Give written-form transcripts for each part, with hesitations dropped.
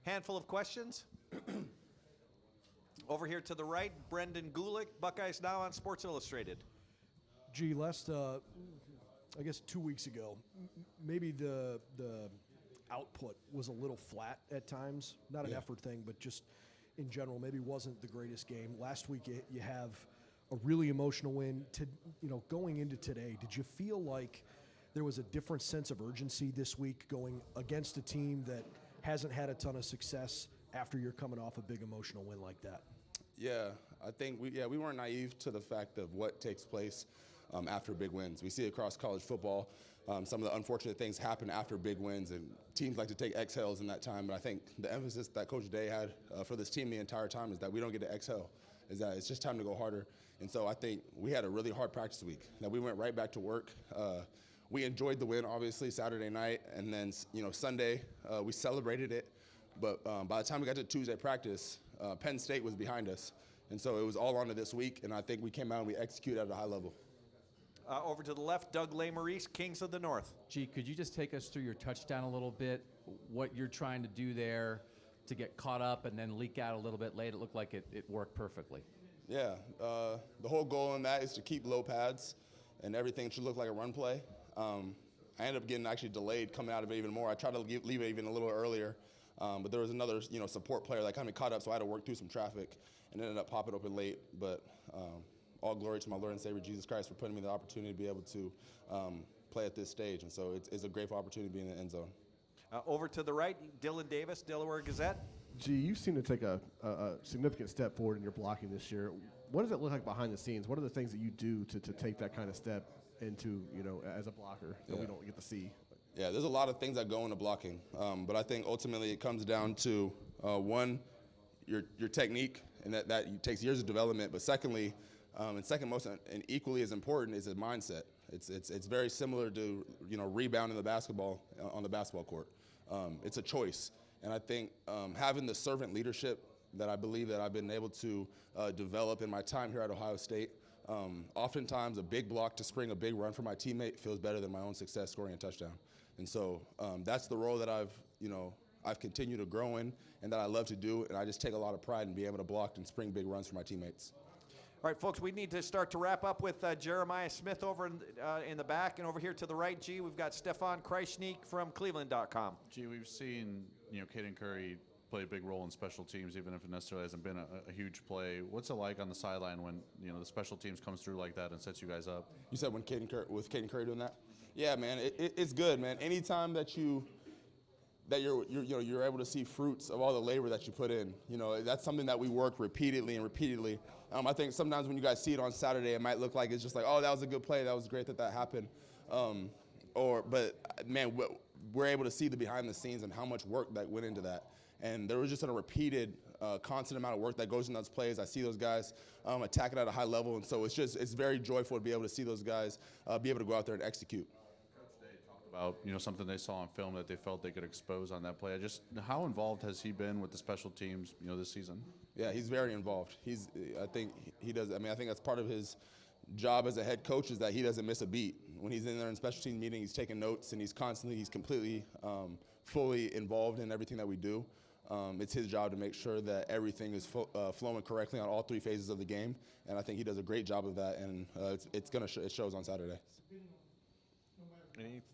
Handful of questions. Over here to the right, Brendan Gulick, Buckeyes Now on Sports Illustrated. Gee, I guess 2 weeks ago, maybe the output was a little flat at times. Not an effort thing, but just in general, maybe wasn't the greatest game. Last week, you have a really emotional win. Going into today, did you feel like there was a different sense of urgency this week going against a team that hasn't had a ton of success after you're coming off a big emotional win like that? Yeah, I think we weren't naive to the fact of what takes place after big wins. We see across college football, some of the unfortunate things happen after big wins, and teams like to take exhales in that time. But I think the emphasis that Coach Day had for this team the entire time is that we don't get to exhale, is that it's just time to go harder. And so I think we had a really hard practice week, that we went right back to work. We enjoyed the win, obviously, Saturday night, and then Sunday we celebrated it. But by the time we got to Tuesday practice, Penn State was behind us. And so it was all on to this week, and I think we came out and we executed at a high level. Over to the left, Doug Lesmerises, Kings of the North. Gee, could you just take us through your touchdown a little bit, what you're trying to do there to get caught up and then leak out a little bit late? It looked like it worked perfectly. Yeah, the whole goal in that is to keep low pads, and everything should look like a run play. I ended up getting actually delayed coming out of it even more. I tried to leave it even a little earlier, but there was another support player that kind of caught up, so I had to work through some traffic and ended up popping open late. But all glory to my Lord and Savior Jesus Christ for putting me the opportunity to be able to play at this stage. And so it's a grateful opportunity to be in the end zone. Over to the right, Dylan Davis, Delaware Gazette. Gee, you seem to take a significant step forward in your blocking this year. What does it look like behind the scenes? What are the things that you do to take that kind of step into, as a blocker that we don't get to see? Yeah, there's a lot of things that go into blocking, but I think ultimately it comes down to, one, your technique, and that takes years of development, but secondly, and second most and equally as important is a mindset. It's very similar to rebounding the basketball on the basketball court. It's a choice, and I think having the servant leadership that I believe that I've been able to develop in my time here at Ohio State. Oftentimes a big block to spring a big run for my teammate feels better than my own success scoring a touchdown, and so that's the role that I've continued to grow in and that I love to do, and I just take a lot of pride in being able to block and spring big runs for my teammates. All right, folks, we need to start to wrap up with Jeremiah Smith over in the back. And over here to the right, we've got Stefan Kreisnig from Cleveland.com. We've seen, Caden Curry play a big role in special teams, even if it necessarily hasn't been a huge play. What's it like on the sideline when, the special teams comes through like that and sets you guys up? You said with Caden Curry doing that? Yeah, man, it's good, man. Anytime that you're able to see fruits of all the labor that you put in. That's something that we work repeatedly. I think sometimes when you guys see it on Saturday, it might look like it's just like, oh, that was a good play. That was great that happened. But man, we're able to see the behind the scenes and how much work that went into that. And there was just a repeated, constant amount of work that goes into those plays. I see those guys attack it at a high level. And so it's very joyful to be able to see those guys be able to go out there and execute. About something they saw on film that they felt they could expose on that play. How involved has he been with the special teams this season? Yeah, he's very involved. I think he does. I think that's part of his job as a head coach is that he doesn't miss a beat. When he's in there in special team meeting, he's taking notes and he's completely fully involved in everything that we do. It's his job to make sure that everything is flowing correctly on all three phases of the game, and I think he does a great job of that, and it shows on Saturday.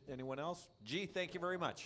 Anyone else? Thank you very much. Yes.